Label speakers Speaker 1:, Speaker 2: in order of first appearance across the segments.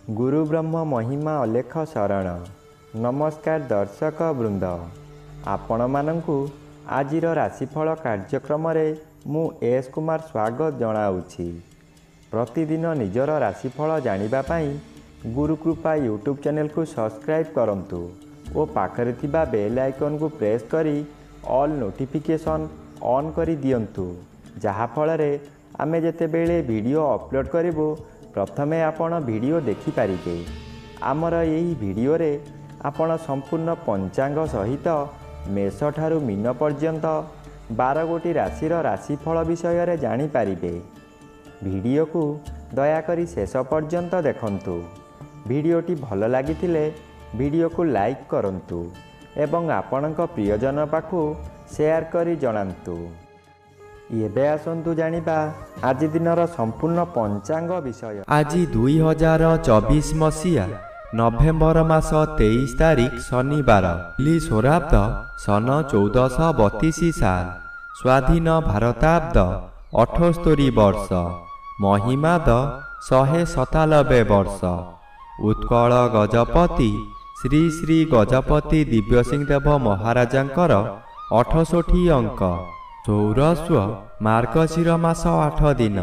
Speaker 1: गुरु ब्रह्म महिमा अलेख शरण। नमस्कार दर्शक वृंद, आपण मानंकु आजिर राशिफल कार्यक्रम मु एस कुमार स्वागत जनाऊँगी। प्रतिदिन निजर राशिफल जानिबा पाई गुरुकृपा यूट्यूब चैनल को सब्सक्राइब करंतु और पाखरे थिबा बेल आइकन को प्रेस करी ऑल नोटिफिकेशन ऑन करी दियंतु, जहा फଳରେ आमे जेतेबेले वीडियो अपलोड करिवो प्रथमे आपण वीडियो देखि पारिबे। आमर यही वीडियो रे आपण संपूर्ण पंचांग सहित मेष ठारू मीन पर्यंत 12 गोटी राशिर राशिफल विषय रे जानि पारिबे। वीडियो को दया करी शेष पर्यंत देखंतु। वीडियोटी भल लागिथिले वीडियो को लाइक करंतु एवं आपणक प्रियजन पाखु शेयर करी जणांतु। एबे आसंतु जानिबा आज दिनर संपूर्ण पंचांग विषय।
Speaker 2: आज 2024 मसीहा नवेम्बर मास 23 तारिख शनिवार, सोराब्द सन 1432 साल, स्वाधीन भारताब्द 78 वर्ष, महिमाद 197 वर्ष। उत्कल गजपति श्री श्री गजपति दिव्यसिंहदेव महाराजांकर 68 अंक। सौरस्व मार्गशीर मास 8 दिन,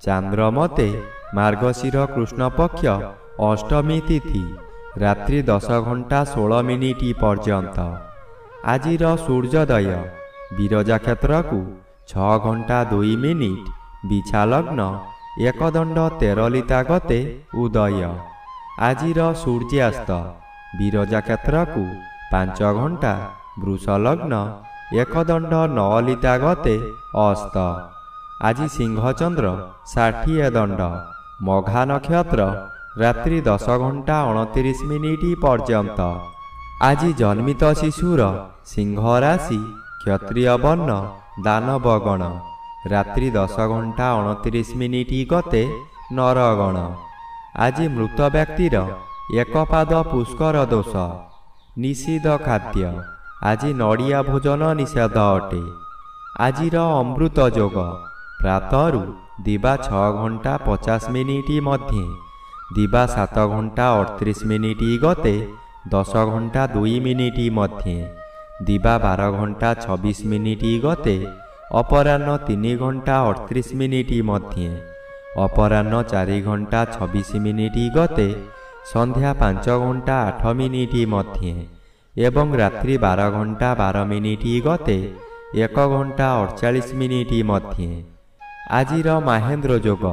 Speaker 2: चांद्रमते मार्गशीर कृष्ण पक्ष अष्टमी तिथि, रात्रि 10 घंटा 16 मिनिट पर्यंत। आजिर सूर्योदय विरजा क्षेत्र को 6 घंटा 2 मिनिट, बिछा लग्न एकदंड 13 लिता गते उदय। आजिर सूर्यास्त विरजा क्षेत्र को 5 घंटा, वृष लग्न एकदंड 9 लिता गते अस्त। आज सिंहचंद्र 60 दंड, मघा नक्षत्र रात्रि 10 घंटा 29 मिनिट पर्यंत। आज जन्मित शिशुर सिंह राशि, क्षत्रिय वर्ण, दानवगण, रात्रि 10 घंटा 29 मिनिट गते नरगण। आज मृत व्यक्तिर एक पाद पुष्कर दोष, निषिद्ध खाद्य। आज नड़िया भोजन निषेध अटे। आजिर अमृत जोग प्रातरु दिवा 6 घंटा 50 मिनिट मध्ये, दिवा 7 घंटा 38 मिनिट गते 10 घंटा 2 मिनिट मध्ये, दिवा 12 घंटा 26 मिनिट गते अपराह्न 3 घंटा 38 मिनिट मध्ये, अपराह्न 4 घंटा 26 मिनिट गते संध्या 5 घंटा 8 मिनिट मध्ये एवं रात्रि 12 घंटा 12 मिनिट गते 1 घंटा 48 मिनिट मध्ये। आजिर महेंद्र जोग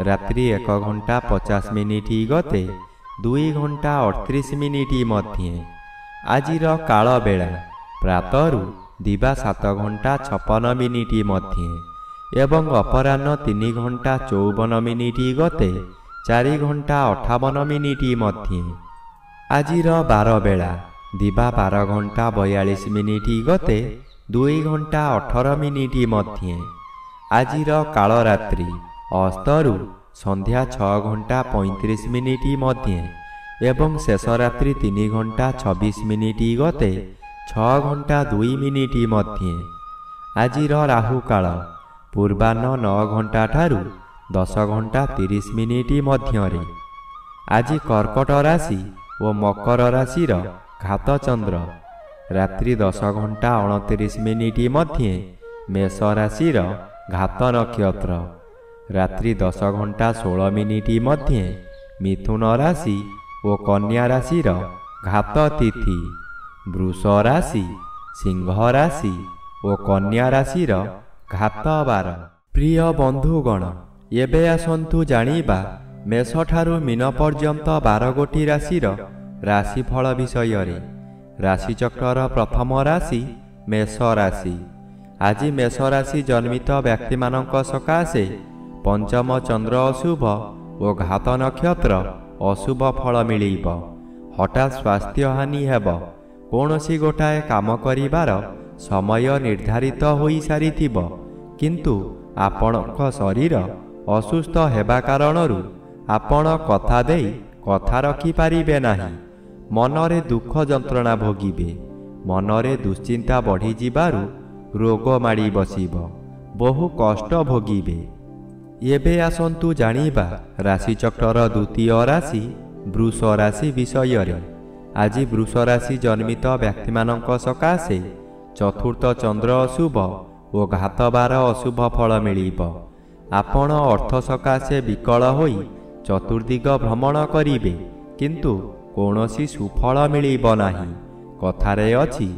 Speaker 2: रात्रि 1 घंटा 50 मिनिट गते 2 घंटा 38 मिनिट मध्ये। आजिर काल बेला प्रातरु दिवा 7 घंटा 56 मिनिट मध्ये एवं अपराह्न 3 घंटा 54 मिनिट गते 4 घंटा 58 मिनिट मध्ये। आजिर बार बेला दिवा 12 घंटा 42 मिनिट गते 2 घंटा 18 मिनिट मध्ये। आजिर काल रात्रि अस्तरु संध्या 6 घंटा 35 मिनिट मध्ये एवं शेष रात्रि 3 घंटा 26 मिनिट गते 6 घंटा 2 मिनिट मध्ये। आजिर राहु काल पूर्वाह्न 9 घंटा ठारू 10 घंटा 30 मिनिट मध्यरे। आज कर्कट राशि और मकर राशिर घात चंद्र रात्रि 10 घंटा 29 मिनिट मध्ये, मेष राशिर घात नक्षत्र रात्रि 10 घंटा 16 मिनिट मध्ये, मिथुन राशि और कन्या राशिर घात तिथि, वृष राशि, सिंह राशि और कन्या राशिर घात बार। प्रिय बंधुगण, एबे आसंतु जानिबा मेष ठारू मीन पर्यंत 12 गोटी राशिर राशिफल विषय रे। राशिचक्र प्रथम राशि मेष राशि। आज मेष राशि जन्मित व्यक्ति मानक सकाशे पंचम चंद्र अशुभ और घात नक्षत्र अशुभ फल मिलिब। हठात स्वास्थ्य हानि हेब। कोनोसी गोटाए काम करिबार समय निर्धारित होई सारिथिब, किंतु आपणक शरीर असुस्थ हेबा कारणरू आपण कथा देई कथा रखि पारिबे नाही। मनरे दुख जंत्रणा भोगिबे। मनरे दुश्चिंता बढ़ी जिबारु रोग माड़ी बसिब, बहु कष्ट भोगिबे। एबे आसंतु जानिबा राशिचक्र द्वितीय राशि ବୃଷ ରାଶି ବିଷୟରେ। ଆଜି ବୃଷ ରାଶି ଜନ୍ମିତ ବ୍ୟକ୍ତିମାନଙ୍କ ସକାଶେ ଚତୁର୍ଥ ଚନ୍ଦ୍ର ଅଶୁଭ ଓ ଘାତବାର ଅଶୁଭ ଫଳ ମିଳିବ। ଆପଣ ଅର୍ଥ ସକାଶେ ବିକଳ ହୋଇ ଚତୁର୍ଦିଗ ଭ୍ରମଣ କରିବେ, କିନ୍ତୁ କୌଣସି ସୁଫଳ ମିଳିବ ନାହିଁ। କଥାରେ ଅଛି,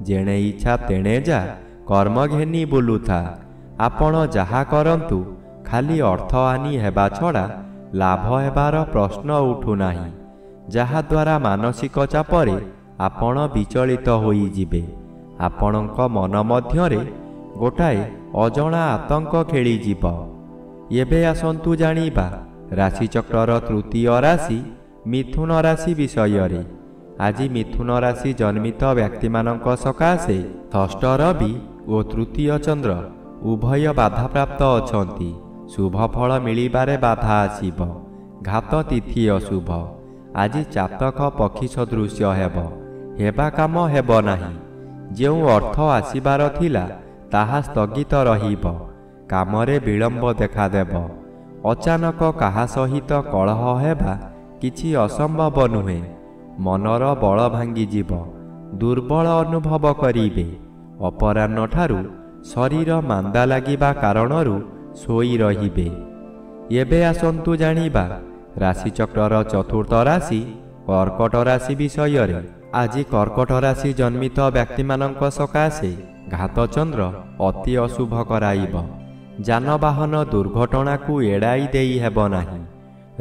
Speaker 2: ଯେଣେ ଇଚ୍ଛା ତେଣେ ଯା, କର୍ମ ଘେନି ବୁଲୁଥା। ଆପଣ ଯାହା କରନ୍ତୁ, ଖାଲି ଅର୍ଥହାନି ହେବା ଛଡ଼ା ଲାଭ ହେବାର ପ୍ରଶ୍ନ ଉଠୁନାହିଁ, ଯାହାଦ୍ୱାରା ମାନସିକ ଚାପରେ ଆପଣ ବିଚଳିତ ହୋଇଯିବେ। ଆପଣଙ୍କ ମନ ମଧ୍ୟରେ ଗୋଟାଏ ଅଜଣା ଆତଙ୍କ ଖେଳିଯିବ। ଏବେ ଆସନ୍ତୁ ଜାଣିବା ରାଶିଚକ୍ରର ତୃତୀୟ ରାଶି ମିଥୁନ ରାଶି ବିଷୟରେ। ଆଜି ମିଥୁନ ରାଶି ଜନ୍ମିତ ବ୍ୟକ୍ତିମାନଙ୍କ ସକାଶେ ଷଷ୍ଠ ରବି ଓ ତୃତୀୟ ଚନ୍ଦ୍ର ଉଭୟ ବାଧାପ୍ରାପ୍ତ ଅଛନ୍ତି। ଶୁଭ ଫଳ ମିଳିବାରେ ବାଧା ଆସିବ। ଘାତ ତିଥି ଅଶୁଭ। ଆଜି ଚାତକ ପକ୍ଷୀ ସଦୃଶ୍ୟ ହେବା କାମ ହେବ ନାହିଁ। ଯେଉଁ ଅର୍ଥ ଆସିବାର ଥିଲା ତାହା ସ୍ଥଗିତ ରହିବ। କାମରେ ବିଳମ୍ବ ଦେଖାଦେବ। ଅଚାନକ କାହା ସହିତ କଳହ ହେବା କିଛି ଅସମ୍ଭବ ନୁହେଁ। ମନର ବଳ ଭାଙ୍ଗିଯିବ। ଦୁର୍ବଳ ଅନୁଭବ କରିବେ। ଅପରାହ୍ନଠାରୁ ଶରୀର ମାନ୍ଦା ଲାଗିବା କାରଣରୁ ଶୋଇ ରହିବେ। ଏବେ ଆସନ୍ତୁ ଜାଣିବା ରାଶିଚକ୍ରର ଚତୁର୍ଥ ରାଶି କର୍କଟ ରାଶି ବିଷୟରେ। ଆଜି କର୍କଟ ରାଶି ଜନ୍ମିତ ବ୍ୟକ୍ତିମାନଙ୍କ ସକାଶେ ଘାତଚନ୍ଦ୍ର ଅତି ଅଶୁଭ କରାଇବ। ଯାନବାହନ ଦୁର୍ଘଟଣାକୁ ଏଡ଼ାଇ ଦେଇ ହେବ ନାହିଁ।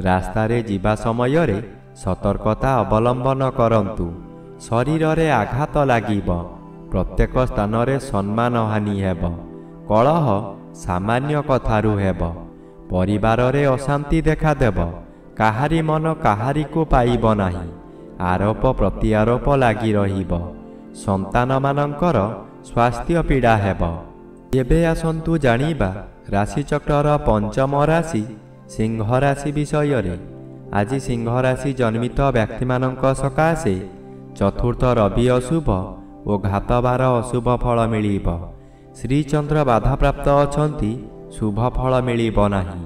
Speaker 2: ରାସ୍ତାରେ ଯିବା ସମୟରେ ସତର୍କତା ଅବଲମ୍ବନ କରନ୍ତୁ। ଶରୀରରେ ଆଘାତ ଲାଗିବ। ପ୍ରତ୍ୟେକ ସ୍ଥାନରେ ସମ୍ମାନହାନି ହେବ। କଳହ ସାମାନ୍ୟ କଥାରୁ ହେବ। ପରିବାରରେ ଅଶାନ୍ତି ଦେଖାଦେବ। କାହାରି ମନ କାହାରିକୁ ପାଇବ ନାହିଁ। ଆରୋପ ପ୍ରତ୍ୟାରୋପ ଲାଗି ରହିବ। ସନ୍ତାନମାନଙ୍କର ସ୍ୱାସ୍ଥ୍ୟ ପୀଡ଼ା ହେବ। ଏବେ ଆସନ୍ତୁ ଜାଣିବା ରାଶିଚକ୍ରର ପଞ୍ଚମ ରାଶି ସିଂହ ରାଶି ବିଷୟରେ। ଆଜି ସିଂହ ରାଶି ଜନ୍ମିତ ବ୍ୟକ୍ତିମାନଙ୍କ ସକାଶେ ଚତୁର୍ଥ ରବି ଅଶୁଭ ଓ ଘାତବାର ଅଶୁଭ ଫଳ ମିଳିବ। ଶ୍ରୀଚନ୍ଦ୍ର ବାଧାପ୍ରାପ୍ତ ଅଛନ୍ତି। ଶୁଭ ଫଳ ମିଳିବ ନାହିଁ।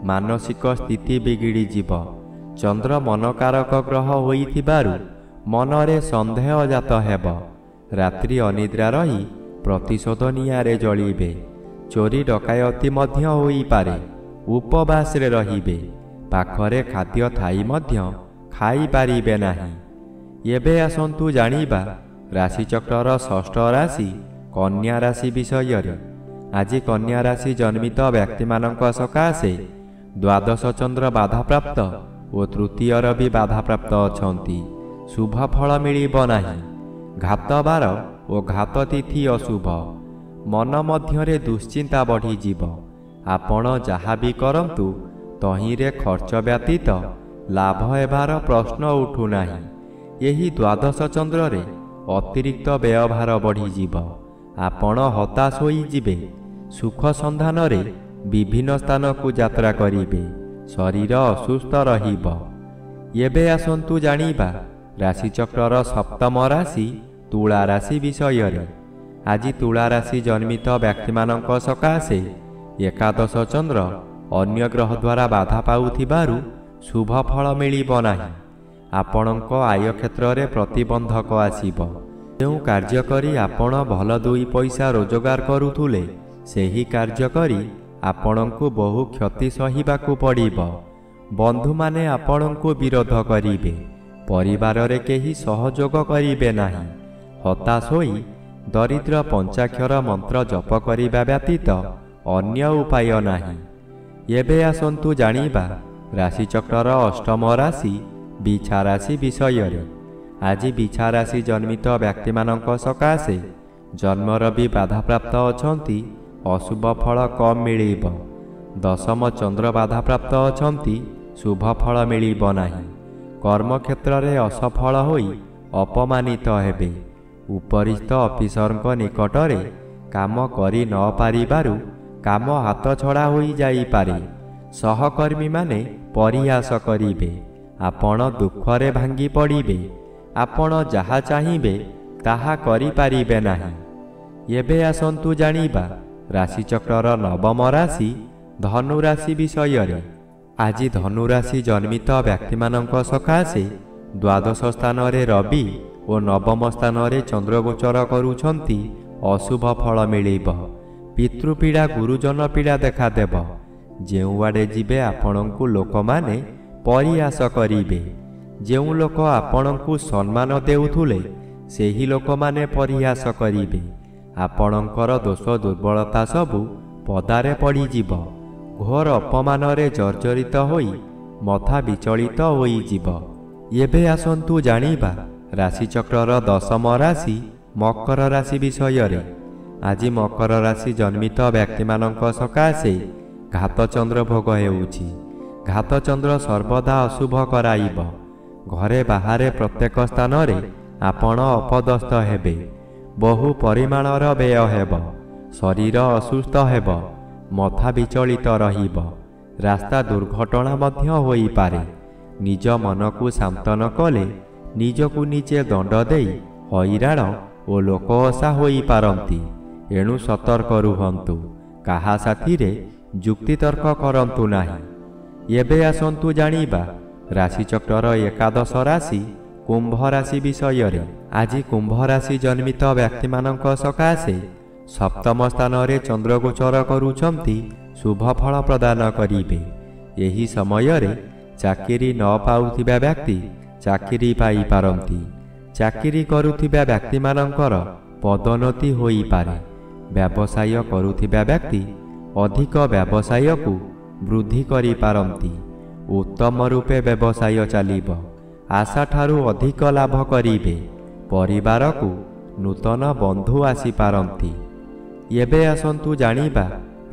Speaker 2: ମାନସିକ ସ୍ଥିତି ବିଗିଡ଼ିଯିବ। ଚନ୍ଦ୍ର ମନକାରକ ଗ୍ରହ ହୋଇଥିବାରୁ ମନରେ ସନ୍ଦେହ ଜାତ ହେବ। ରାତ୍ରି ଅନିଦ୍ରା ରହି ପ୍ରତିଶୋଧ ନିଆଁରେ ଜଳିବେ। ଚୋରି ଡକାୟତି ମଧ୍ୟ ହୋଇପାରେ। ଉପବାସରେ ରହିବେ। ପାଖରେ ଖାଦ୍ୟ ଥାଇ ମଧ୍ୟ ଖାଇପାରିବେ ନାହିଁ। ଏବେ ଆସନ୍ତୁ ଜାଣିବା ରାଶିଚକ୍ରର ଷଷ୍ଠ ରାଶି କନ୍ୟା ରାଶି ବିଷୟରେ। ଆଜି କନ୍ୟା ରାଶି ଜନ୍ମିତ ବ୍ୟକ୍ତିମାନଙ୍କ ସକାଶେ ଦ୍ୱାଦଶ ଚନ୍ଦ୍ର ବାଧାପ୍ରାପ୍ତ ଓ ତୃତୀୟ ରବି ବାଧାପ୍ରାପ୍ତ ଅଛନ୍ତି। ଶୁଭ ଫଳ ମିଳିବ ନାହିଁ। ଘାତବାର ଓ ଘାତ ତିଥି ଅଶୁଭ। ମନ ମଧ୍ୟରେ ଦୁଶ୍ଚିନ୍ତା ବଢ଼ିଯିବ। ଆପଣ ଯାହା ବି କରନ୍ତୁ ତହିଁରେ ଖର୍ଚ୍ଚ ବ୍ୟତୀତ ଲାଭ ହେବାର ପ୍ରଶ୍ନ ଉଠୁନାହିଁ। ଏହି ଦ୍ୱାଦଶ ଚନ୍ଦ୍ରରେ ଅତିରିକ୍ତ ବ୍ୟୟଭାର ବଢ଼ିଯିବ। ଆପଣ ହତାଶ ହୋଇଯିବେ। ସୁଖ ସନ୍ଧାନରେ ବିଭିନ୍ନ ସ୍ଥାନକୁ ଯାତ୍ରା କରିବେ। ଶରୀର ଅସୁସ୍ଥ ରହିବ। ଏବେ ଆସନ୍ତୁ ଜାଣିବା ରାଶିଚକ୍ରର ସପ୍ତମ ରାଶି ତୁଳା ରାଶି ବିଷୟରେ। ଆଜି ତୁଳା ରାଶି ଜନ୍ମିତ ବ୍ୟକ୍ତିମାନଙ୍କ ସକାଶେ ଏକାଦଶ ଚନ୍ଦ୍ର ଅନ୍ୟ ଗ୍ରହ ଦ୍ୱାରା ବାଧା ପାଉଥିବାରୁ ଶୁଭ ଫଳ ମିଳିବ ନାହିଁ। ଆପଣଙ୍କ ଆୟ କ୍ଷେତ୍ରରେ ପ୍ରତିବନ୍ଧକ ଆସିବ। ଯେଉଁ କାର୍ଯ୍ୟ କରି ଆପଣ ଭଲ ଦୁଇ ପଇସା ରୋଜଗାର କରୁଥିଲେ, ସେହି କାର୍ଯ୍ୟ କରି ଆପଣଙ୍କୁ ବହୁ କ୍ଷତି ସହିବାକୁ ପଡ଼ିବ। ବନ୍ଧୁମାନେ ଆପଣଙ୍କୁ ବିରୋଧ କରିବେ। ପରିବାରରେ କେହି ସହଯୋଗ କରିବେ ନାହିଁ। ହତାଶ ହୋଇ ଦରିଦ୍ର ପଞ୍ଚାକ୍ଷର ମନ୍ତ୍ର ଜପ କରିବା ବ୍ୟତୀତ ଅନ୍ୟ ଉପାୟ ନାହିଁ। ଏବେ ଆସନ୍ତୁ ଜାଣିବା ରାଶିଚକ୍ରର ଅଷ୍ଟମ ରାଶି ବିଛା ରାଶି ବିଷୟରେ। ଆଜି ବିଛା ରାଶି ଜନ୍ମିତ ବ୍ୟକ୍ତିମାନଙ୍କ ସକାଶେ ଜନ୍ମରବି ବାଧାପ୍ରାପ୍ତ ଅଛନ୍ତି। ଅଶୁଭ ଫଳ କମ୍ ମିଳିବ। ଦଶମ ଚନ୍ଦ୍ର ବାଧାପ୍ରାପ୍ତ ଅଛନ୍ତି। ଶୁଭ ଫଳ ମିଳିବ ନାହିଁ। କର୍ମକ୍ଷେତ୍ରରେ ଅସଫଳ ହୋଇ ଅପମାନିତ ହେବେ। ଉପରିସ୍ଥ ଅଫିସରଙ୍କ ନିକଟରେ କାମ କରି ନ ପାରିବାରୁ କାମ ହାତଛଡ଼ା ହୋଇଯାଇପାରେ। ସହକର୍ମୀମାନେ ପରିହାସ କରିବେ। ଆପଣ ଦୁଃଖରେ ଭାଙ୍ଗି ପଡ଼ିବେ। ଆପଣ ଯାହା ଚାହିଁବେ ତାହା କରିପାରିବେ ନାହିଁ। ଏବେ ଆସନ୍ତୁ ଜାଣିବା ରାଶିଚକ୍ରର ନବମ ରାଶି ଧନୁ ରାଶି ବିଷୟରେ। ଆଜି ଧନୁରାଶି ଜନ୍ମିତ ବ୍ୟକ୍ତିମାନଙ୍କ ସକାଶେ ଦ୍ୱାଦଶ ସ୍ଥାନରେ ରବି ଓ ନବମ ସ୍ଥାନରେ ଚନ୍ଦ୍ର ଗୋଚର କରୁଛନ୍ତି। ଅଶୁଭ ଫଳ ମିଳିବ। ପିତୃପୀଡ଼ା ଗୁରୁଜନ ପୀଡ଼ା ଦେଖାଦେବ। ଯେଉଁଆଡ଼େ ଯିବେ ଆପଣଙ୍କୁ ଲୋକମାନେ ପରିହାସ କରିବେ। ଯେଉଁ ଲୋକ ଆପଣଙ୍କୁ ସମ୍ମାନ ଦେଉଥିଲେ ସେହି ଲୋକମାନେ ପରିହାସ କରିବେ। ଆପଣଙ୍କର ଦୋଷ ଦୁର୍ବଳତା ସବୁ ପଦାରେ ପଡ଼ିଯିବ। ଘୋର ଅପମାନରେ ଜର୍ଜରିତ ହୋଇ ମଥା ବିଚଳିତ ହୋଇଯିବ। ଏବେ ଆସନ୍ତୁ ଜାଣିବା ରାଶିଚକ୍ରର ଦଶମ ରାଶି ମକର ରାଶି ବିଷୟରେ। ଆଜି ମକର ରାଶି ଜନ୍ମିତ ବ୍ୟକ୍ତିମାନଙ୍କ ସକାଶେ ଘାତଚନ୍ଦ୍ର ଭୋଗ ହେଉଛି। ଘାତଚନ୍ଦ୍ର ସର୍ବଦା ଅଶୁଭ କରାଇବ। ଘରେ ବାହାରେ ପ୍ରତ୍ୟେକ ସ୍ଥାନରେ ଆପଣ ଅପଦସ୍ଥ ହେବେ। ବହୁ ପରିମାଣର ବ୍ୟୟ ହେବ। ଶରୀର ଅସୁସ୍ଥ ହେବ। ମଥା ବିଚଳିତ ରହିବ। ରାସ୍ତା ଦୁର୍ଘଟଣା ମଧ୍ୟ ହୋଇପାରେ। ନିଜ ମନକୁ ଶାନ୍ତ ନ କଲେ ନିଜକୁ ନିଜେ ଦଣ୍ଡ ଦେଇ ହଇରାଣ ଓ ଲୋକହସା ହୋଇପାରନ୍ତି। ଏଣୁ ସତର୍କ ରୁହନ୍ତୁ। କାହା ସାଥିରେ ଯୁକ୍ତିତର୍କ କରନ୍ତୁ ନାହିଁ। ଏବେ ଆସନ୍ତୁ ଜାଣିବା ରାଶିଚକ୍ରର ଏକାଦଶ ରାଶି କୁମ୍ଭ ରାଶି ବିଷୟରେ। ଆଜି କୁମ୍ଭ ରାଶି ଜନ୍ମିତ ବ୍ୟକ୍ତିମାନଙ୍କ ସକାଶେ ସପ୍ତମ ସ୍ଥାନରେ ଚନ୍ଦ୍ରଗୋଚର କରୁଛନ୍ତି। ଶୁଭ ଫଳ ପ୍ରଦାନ କରିବେ। ଏହି ସମୟରେ ଚାକିରି ନ ପାଉଥିବା ବ୍ୟକ୍ତି ଚାକିରି ପାଇପାରନ୍ତି। ଚାକିରି କରୁଥିବା ବ୍ୟକ୍ତିମାନଙ୍କର ପଦୋନ୍ନତି ହୋଇପାରେ। ବ୍ୟବସାୟ କରୁଥିବା ବ୍ୟକ୍ତି ଅଧିକ ବ୍ୟବସାୟକୁ ବୃଦ୍ଧି କରିପାରନ୍ତି। ଉତ୍ତମ ରୂପେ ବ୍ୟବସାୟ ଚାଲିବ। ଆଶାଠାରୁ ଅଧିକ ଲାଭ କରିବେ। ପରିବାରକୁ ନୂତନ ବନ୍ଧୁ ଆସିପାରନ୍ତି। ଏବେ ଆସନ୍ତୁ ଜାଣିବା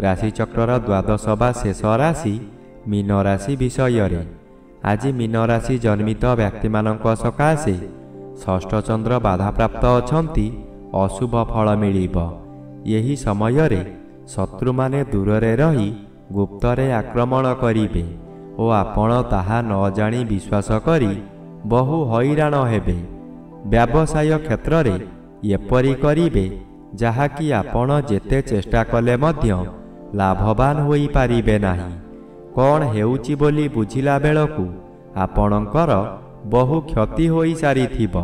Speaker 2: ରାଶିଚକ୍ରର ଦ୍ୱାଦଶ ବା ଶେଷ ରାଶି ମୀନ ରାଶି ବିଷୟରେ। ଆଜି ମୀନ ରାଶି ଜନ୍ମିତ ବ୍ୟକ୍ତିମାନଙ୍କ ସକାଶେ ଷଷ୍ଠ ଚନ୍ଦ୍ର ବାଧାପ୍ରାପ୍ତ ଅଛନ୍ତି। ଅଶୁଭ ଫଳ ମିଳିବ। ଏହି ସମୟରେ ଶତ୍ରୁମାନେ ଦୂରରେ ରହି ଗୁପ୍ତରେ ଆକ୍ରମଣ କରିବେ ଓ ଆପଣ ତାହା ନ ଜାଣି ବିଶ୍ୱାସ କରି ବହୁ ହଇରାଣ ହେବେ। ବ୍ୟବସାୟ କ୍ଷେତ୍ରରେ ଏପରି କରିବେ ଯାହାକି ଆପଣ ଯେତେ ଚେଷ୍ଟା କଲେ ମଧ୍ୟ ଲାଭବାନ ହୋଇପାରିବେ ନାହିଁ। କ'ଣ ହେଉଛି ବୋଲି ବୁଝିଲା ବେଳକୁ ଆପଣଙ୍କର ବହୁ କ୍ଷତି ହୋଇସାରିଥିବ।